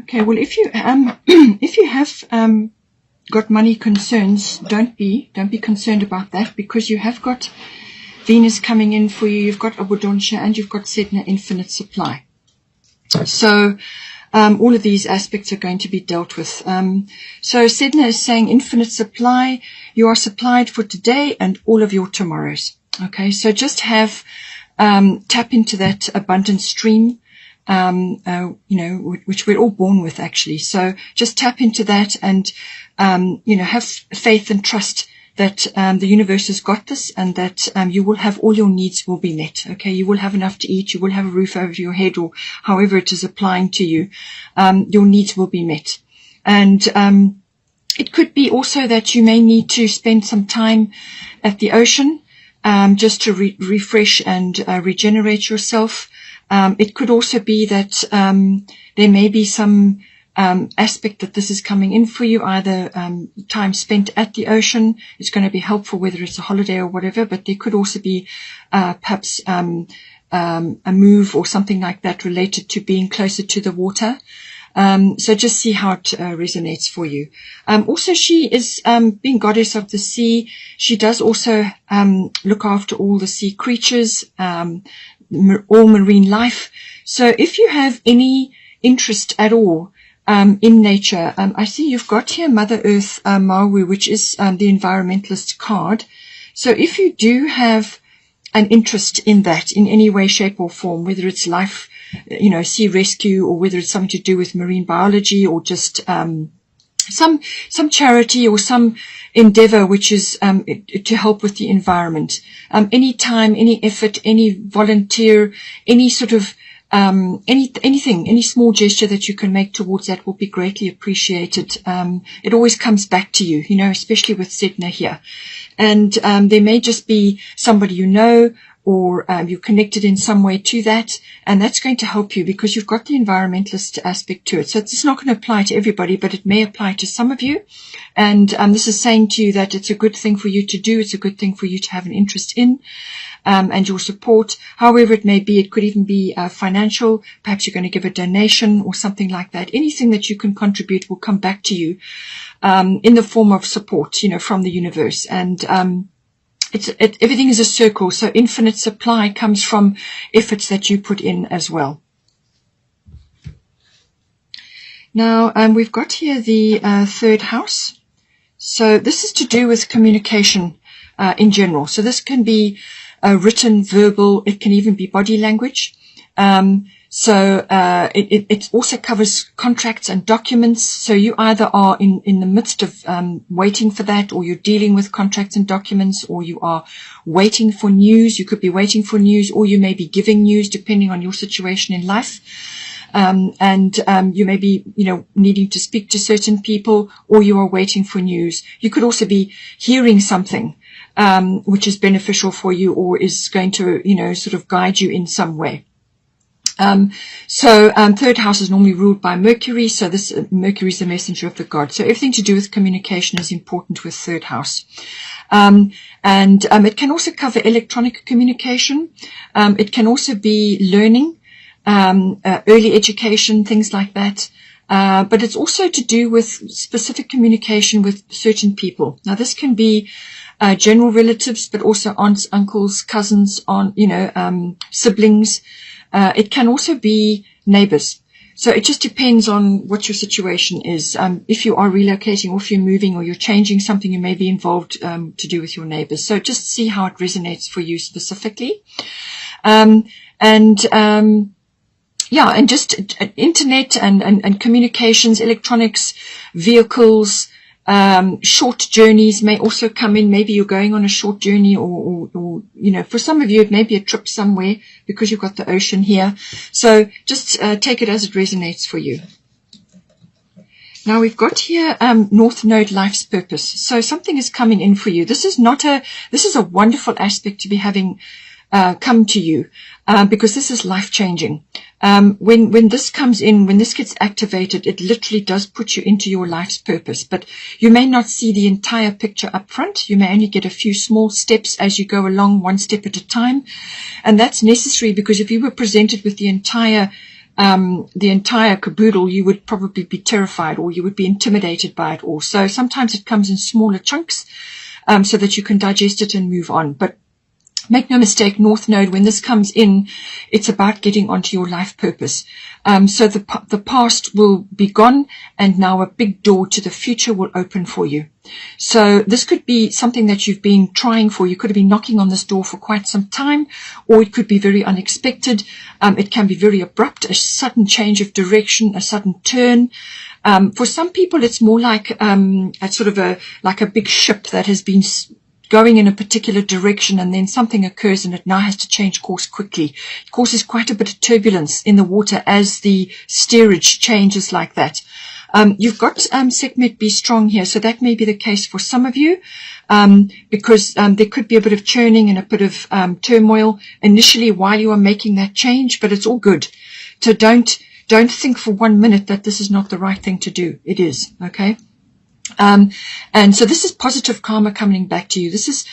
Okay, well, if you if you have got money concerns, don't be concerned about that, because you have got Venus coming in for you. You've got Abundance and you've got Sedna, infinite supply. So all of these aspects are going to be dealt with. So Sedna is saying infinite supply. You are supplied for today and all of your tomorrows. Okay, so just have tap into that abundant stream. Which we're all born with, actually. So just tap into that and, have faith and trust that the universe has got this, and that you will have all your needs will be met. Okay, you will have enough to eat, you will have a roof over your head, or however it is applying to you. Your needs will be met. And it could be also that you may need to spend some time at the ocean just to refresh and regenerate yourself. It could also be that there may be some aspect that this is coming in for you, either time spent at the ocean is going to be helpful, whether it's a holiday or whatever, but there could also be perhaps a move or something like that related to being closer to the water. So just see how it resonates for you. Also, she is being goddess of the sea. She does also look after all the sea creatures, all marine life. So if you have any interest at all in nature, I see you've got here Mother Earth Maui, which is the environmentalist card. So if you do have an interest in that in any way, shape or form, whether it's life, sea rescue, or whether it's something to do with marine biology, or just some charity or some endeavor which is to help with the environment. Any time, any effort, any volunteer, any sort of anything, any small gesture that you can make towards that will be greatly appreciated. It always comes back to you, especially with Sedna here. And there may just be somebody or you're connected in some way to that, and that's going to help you because you've got the environmentalist aspect to it. So it's not going to apply to everybody, but it may apply to some of you. And this is saying to you that it's a good thing for you to do. It's a good thing for you to have an interest in, and your support. However it may be, it could even be financial. Perhaps you're going to give a donation or something like that. Anything that you can contribute will come back to you in the form of support, from the universe. And everything is a circle, so infinite supply comes from efforts that you put in as well. Now, we've got here the third house. So this is to do with communication in general. So this can be written, verbal, it can even be body language. It also covers contracts and documents. So you either are in the midst of waiting for that, or you're dealing with contracts and documents, or you are waiting for news. You could be waiting for news, or you may be giving news depending on your situation in life. You may be, needing to speak to certain people, or you are waiting for news. You could also be hearing something which is beneficial for you, or is going to, sort of guide you in some way. Third house is normally ruled by Mercury. So this Mercury is the messenger of the god. So everything to do with communication is important with third house. It can also cover electronic communication. It can also be learning, early education, things like that. But it's also to do with specific communication with certain people. Now this can be general relatives, but also aunts, uncles, cousins, siblings. It can also be neighbors. So it just depends on what your situation is. If you are relocating, or if you're moving, or you're changing something, you may be involved to do with your neighbors. So just see how it resonates for you specifically. And just internet and communications, electronics, vehicles, short journeys may also come in. Maybe you're going on a short journey, or for some of you, it may be a trip somewhere because you've got the ocean here. So just take it as it resonates for you. Now we've got here North Node, life's purpose. So something is coming in for you. This is a wonderful aspect to be having come to you, because this is life-changing. When this comes in, when this gets activated, it literally does put you into your life's purpose. But you may not see the entire picture up front. You may only get a few small steps as you go along, one step at a time. And that's necessary, because if you were presented with the entire the entire caboodle, you would probably be terrified or you would be intimidated by it all. So sometimes it comes in smaller chunks so that you can digest it and move on. But make no mistake, North Node, when this comes in, it's about getting onto your life purpose. So the past will be gone, and now a big door to the future will open for you. So this could be something that you've been trying for. You could have been knocking on this door for quite some time, or it could be very unexpected. It can be very abrupt, a sudden change of direction, a sudden turn. For some people, it's more like like a big ship that has been going in a particular direction, and then something occurs and it now has to change course quickly. It causes quite a bit of turbulence in the water as the steerage changes like that. You've got Sekhmet Be Strong here, so that may be the case for some of you, because there could be a bit of churning and a bit of turmoil initially while you are making that change, but it's all good. So don't think for 1 minute that this is not the right thing to do. It is, okay? And so this is positive karma coming back to you. This is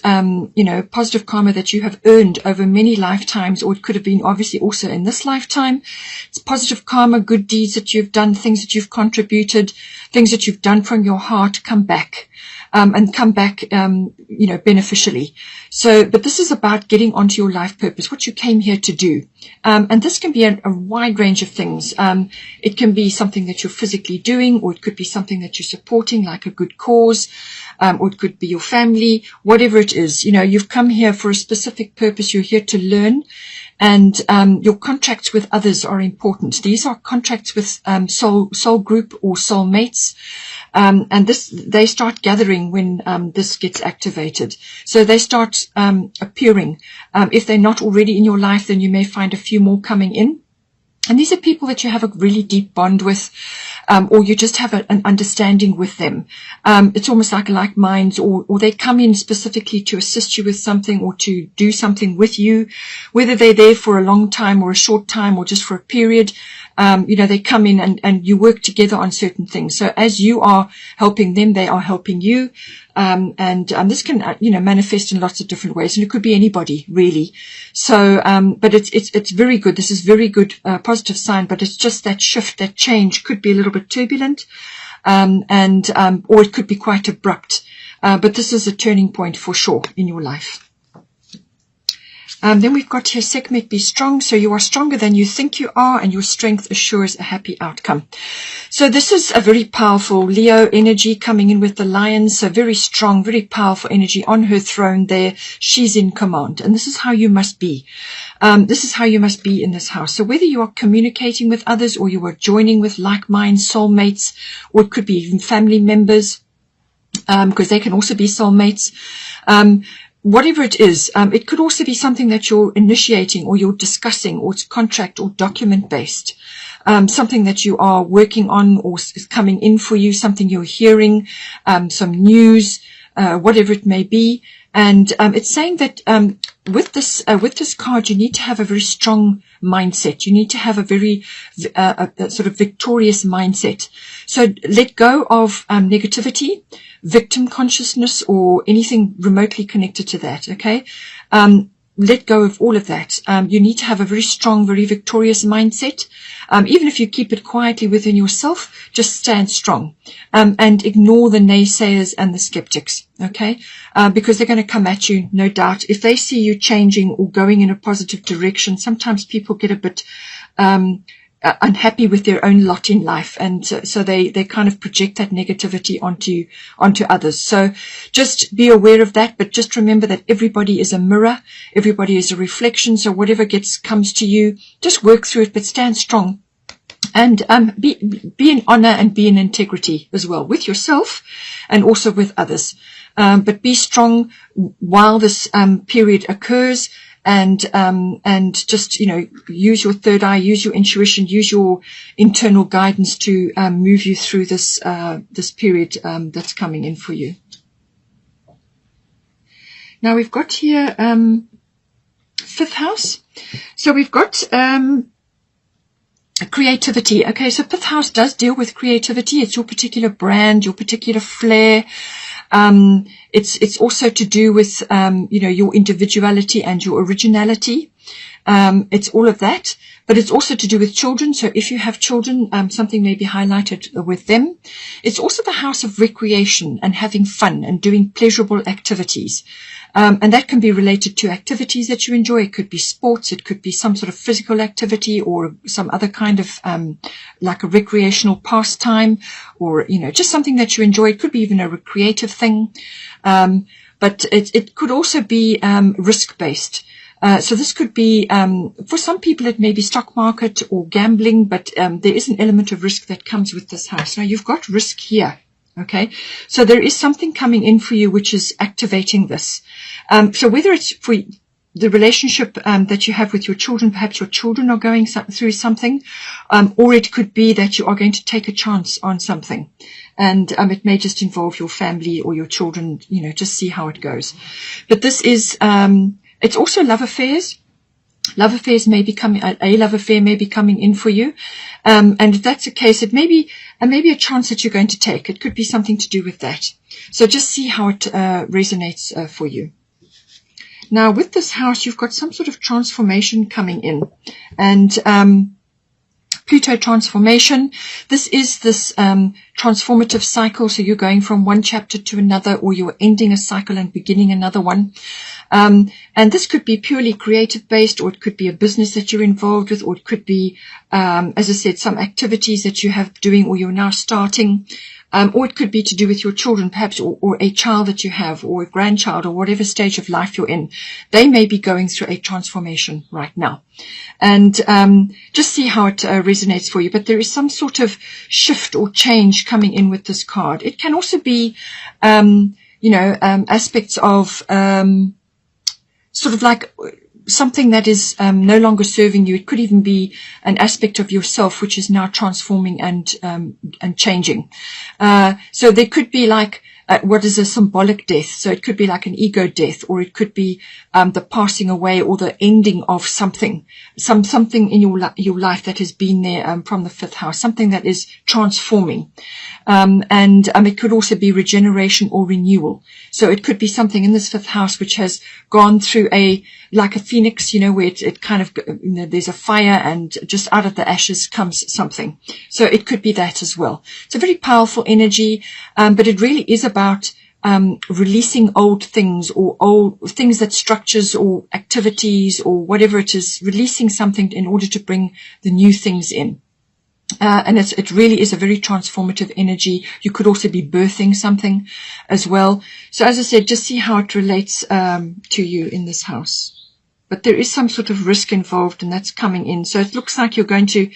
positive karma that you have earned over many lifetimes, or it could have been obviously also in this lifetime. It's positive karma, good deeds that you've done, things that you've contributed, things that you've done from your heart come back. And come back, beneficially. So, but this is about getting onto your life purpose, what you came here to do. And this can be a wide range of things. It can be something that you're physically doing, or it could be something that you're supporting, like a good cause, or it could be your family, whatever it is. You've come here for a specific purpose. You're here to learn. And your contracts with others are important. These are contracts with soul group or soul mates. And they start gathering when this gets activated. So they start appearing. If they're not already in your life, then you may find a few more coming in. And these are people that you have a really deep bond with, or you just have an understanding with them. It's almost like minds, or they come in specifically to assist you with something or to do something with you, whether they're there for a long time or a short time or just for a period. They come in and you work together on certain things. So as you are helping them, they are helping you. This can, manifest in lots of different ways, and it could be anybody really. So, but it's very good. This is very good, positive sign, but it's just that shift, that change could be a little bit turbulent, or it could be quite abrupt. But this is a turning point for sure in your life. Then we've got here, Sekhmet Be Strong. So you are stronger than you think you are, and your strength assures a happy outcome. So this is a very powerful Leo energy coming in with the lions. So very strong, very powerful energy on her throne there. She's in command. And this is how you must be. This is how you must be in this house. So whether you are communicating with others, or you are joining with like-minded soulmates, or it could be even family members, because they can also be soulmates. Whatever it is, it could also be something that you're initiating, or you're discussing, or it's contract or document based. Something that you are working on, or is coming in for you, something you're hearing, some news, whatever it may be. And it's saying that with this card, you need to have a very strong mindset. You need to have a very a sort of victorious mindset. So let go of negativity, victim consciousness, or anything remotely connected to that. Okay. Let go of all of that. You need to have a very strong, very victorious mindset. Even if you keep it quietly within yourself, just stand strong, and ignore the naysayers and the skeptics. Okay. Because they're going to come at you, no doubt. If they see you changing or going in a positive direction, sometimes people get a bit, unhappy with their own lot in life, and so they kind of project that negativity onto others. So just be aware of that, but just remember that everybody is a mirror, everybody is a reflection. So whatever comes to you, just work through it, but stand strong, and be in honor and be in integrity as well with yourself and also with others. But be strong while this period occurs. And just, use your third eye, use your intuition, use your internal guidance to move you through this period that's coming in for you. Now we've got here fifth house. So we've got creativity. Okay, so fifth house does deal with creativity. It's your particular brand, your particular flair. It's also to do with, your individuality and your originality. It's all of that, but it's also to do with children. So if you have children, something may be highlighted with them. It's also the house of recreation and having fun and doing pleasurable activities. And that can be related to activities that you enjoy. It could be sports. It could be some sort of physical activity or some other kind of, like a recreational pastime, or, just something that you enjoy. It could be even a recreative thing. But it could also be, risk-based. So this could be, for some people, it may be stock market or gambling, but, there is an element of risk that comes with this house. Now you've got risk here. Okay, so there is something coming in for you which is activating this. So whether it's for the relationship that you have with your children, perhaps your children are going through something, or it could be that you are going to take a chance on something. And it may just involve your family or your children, just see how it goes. But this is, it's also love affairs. Love affairs may be coming, a love affair may be coming in for you. And if that's the case, it may be a chance that you're going to take. It could be something to do with that. So just see how it resonates for you. Now, with this house, you've got some sort of transformation coming in. And Pluto transformation, this is this transformative cycle. So you're going from one chapter to another, or you're ending a cycle and beginning another one. And this could be purely creative based, or it could be a business that you're involved with, or it could be, as I said, some activities that you have doing or you're now starting. Or it could be to do with your children, perhaps, or a child that you have, or a grandchild, or whatever stage of life you're in. They may be going through a transformation right now. And just see how it resonates for you. But there is some sort of shift or change coming in with this card. It can also be, aspects of sort of like something that is no longer serving you. It could even be an aspect of yourself which is now transforming and changing. So there could be like what is a symbolic death. So it could be like an ego death, or it could be the passing away or the ending of something in your life that has been there from the fifth house, something that is transforming. And it could also be regeneration or renewal. So it could be something in this fifth house which has gone through like a phoenix, where it kind of, there's a fire and just out of the ashes comes something. So it could be that as well. It's a very powerful energy, but it really is about releasing old things, or old things, that structures or activities or whatever it is, releasing something in order to bring the new things in. And it really is a very transformative energy. You could also be birthing something as well. So as I said, just see how it relates to you in this house. But there is some sort of risk involved, and that's coming in. So it looks like you're going to,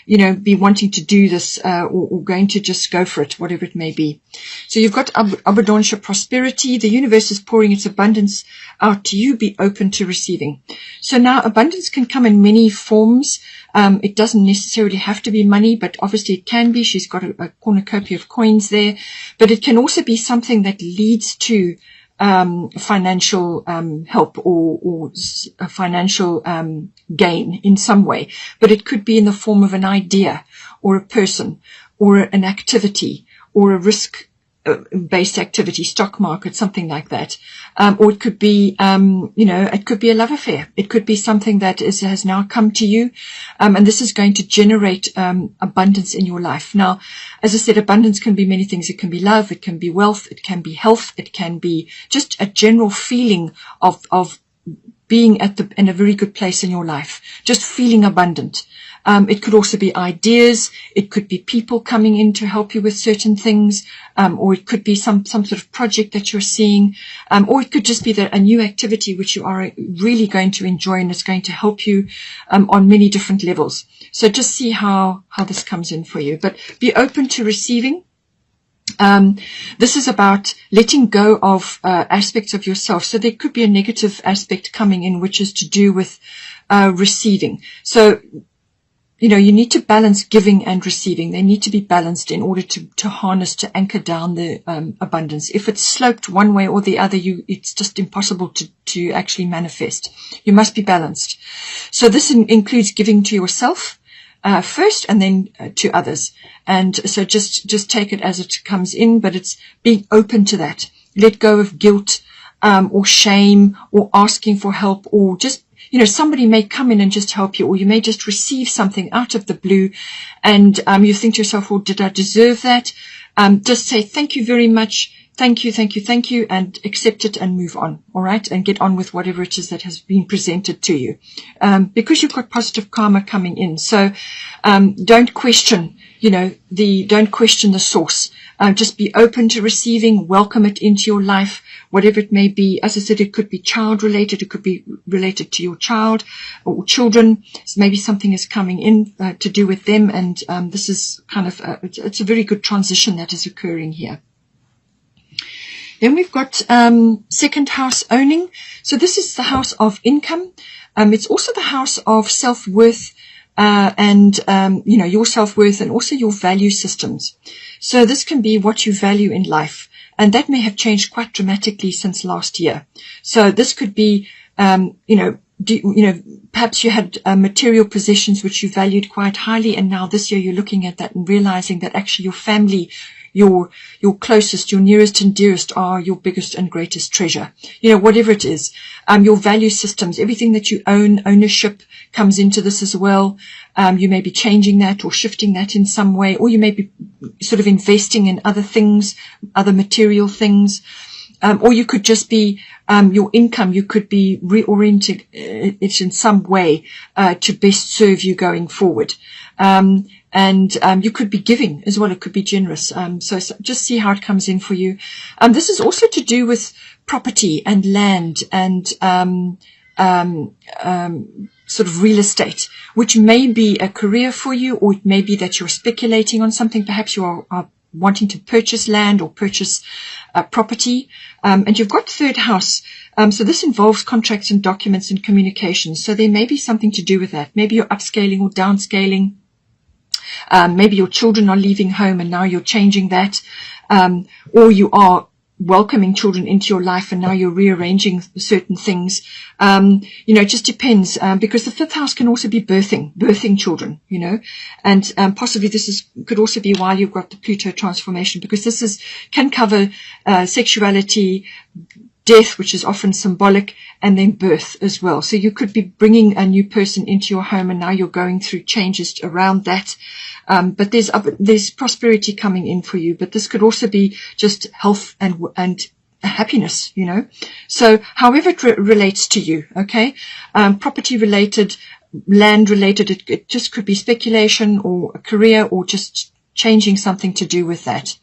be wanting to do this, or going to just go for it, whatever it may be. So you've got abundance, prosperity. The universe is pouring its abundance out to you. Be open to receiving. So now abundance can come in many forms. It doesn't necessarily have to be money, but obviously it can be. She's got a cornucopia of coins there, but it can also be something that leads to financial help or a financial gain in some way. But it could be in the form of an idea or a person or an activity or a risk based activity, stock market, something like that. Or it could be, it could be a love affair. It could be something that has now come to you. And this is going to generate abundance in your life. Now, as I said, abundance can be many things. It can be love. It can be wealth. It can be health. It can be just a general feeling of being in a very good place in your life. Just feeling abundant. It could also be ideas. It could be people coming in to help you with certain things. Or it could be some sort of project that you're seeing. Or it could just be a new activity which you are really going to enjoy, and it's going to help you on many different levels. So just see how this comes in for you. But be open to receiving. This is about letting go of aspects of yourself. So there could be a negative aspect coming in, which is to do with receiving. So you need to balance giving and receiving. They need to be balanced in order to harness, to anchor down the abundance. If it's sloped one way or the other, it's just impossible to actually manifest. You must be balanced. So this includes giving to yourself first, and then to others. And so just take it as it comes in, but it's being open to that. Let go of guilt or shame or asking for help, or just somebody may come in and just help you, or you may just receive something out of the blue, and you think to yourself, well, did I deserve that? Just say, thank you very much. Thank you, thank you, thank you, and accept it and move on, all right? And get on with whatever it is that has been presented to you, because you've got positive karma coming in. So don't question, don't question the source. Just be open to receiving, welcome it into your life, whatever it may be. As I said, it could be child related, it could be related to your child or children. So maybe something is coming in to do with them, and this is kind of, it's a very good transition that is occurring here. Then we've got second house owning. So this is the house of income. It's also the house of self-worth, and your self-worth, and also your value systems. So this can be what you value in life, and that may have changed quite dramatically since last year. So this could be, perhaps you had material possessions which you valued quite highly, and now this year you're looking at that and realizing that actually your family, your closest, your nearest and dearest are your biggest and greatest treasure. Whatever it is, your value systems, everything that you own, ownership comes into this as well. You may be changing that or shifting that in some way, or you may be sort of investing in other things, other material things. Or you could just be, your income, you could be reorienting it in some way to best serve you going forward. And you could be giving as well. It could be generous. So just see how it comes in for you. This is also to do with property and land and sort of real estate, which may be a career for you, or it may be that you're speculating on something. Perhaps you are wanting to purchase land or purchase property. And you've got third house. So this involves contracts and documents and communications. So there may be something to do with that. Maybe you're upscaling or downscaling. Maybe your children are leaving home and now you're changing that. Or you are welcoming children into your life and now you're rearranging certain things. It just depends, because the fifth house can also be birthing children, and possibly this could also be why you've got the Pluto transformation, because this can cover sexuality, death, which is often symbolic, and then birth as well. So you could be bringing a new person into your home and now you're going through changes around that. But there's prosperity coming in for you, but this could also be just health and happiness, So however it relates to you, okay? Property related, land related, it just could be speculation or a career or just changing something to do with that,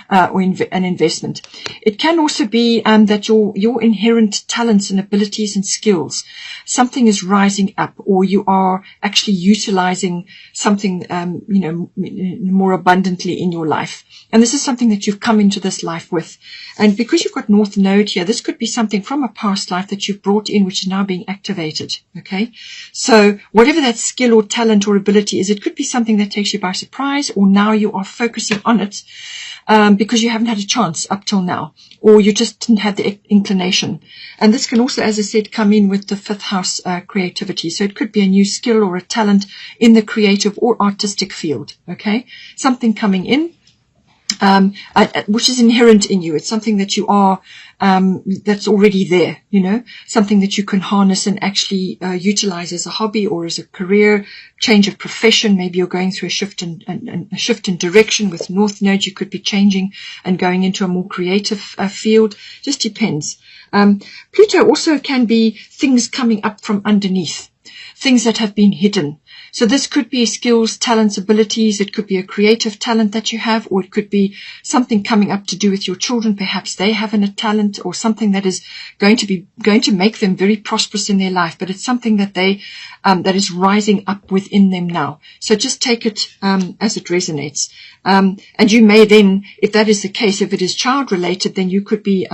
or an investment. It can also be that your inherent talents and abilities and skills, something is rising up, or you are actually utilizing something, more abundantly in your life. And this is something that you've come into this life with. And because you've got North Node here, this could be something from a past life that you've brought in, which is now being activated. Okay. So whatever that skill or talent or ability is, it could be something that takes you by surprise, or now you are focusing on it, because you haven't had a chance up till now, or you just didn't have the inclination. And this can also, as I said, come in with the fifth house creativity. So it could be a new skill or a talent in the creative or artistic field. Okay. Something coming in. Which is inherent in you. It's something that you are, that's already there, something that you can harness and actually utilize as a hobby or as a career, change of profession. Maybe you're going through a shift in direction with North Node. You could be changing and going into a more creative field. Just depends. Pluto also can be things coming up from underneath, things that have been hidden. So this could be skills, talents, abilities. It could be a creative talent that you have, or it could be something coming up to do with your children. Perhaps they have a talent or something that is going to make them very prosperous in their life, but it's something that that is rising up within them now. So just take it, as it resonates. And you may then, if that is the case, if it is child related, then you could be,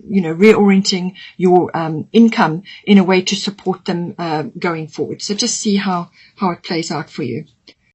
reorienting your income in a way to support them going forward. So just see how it plays out for you.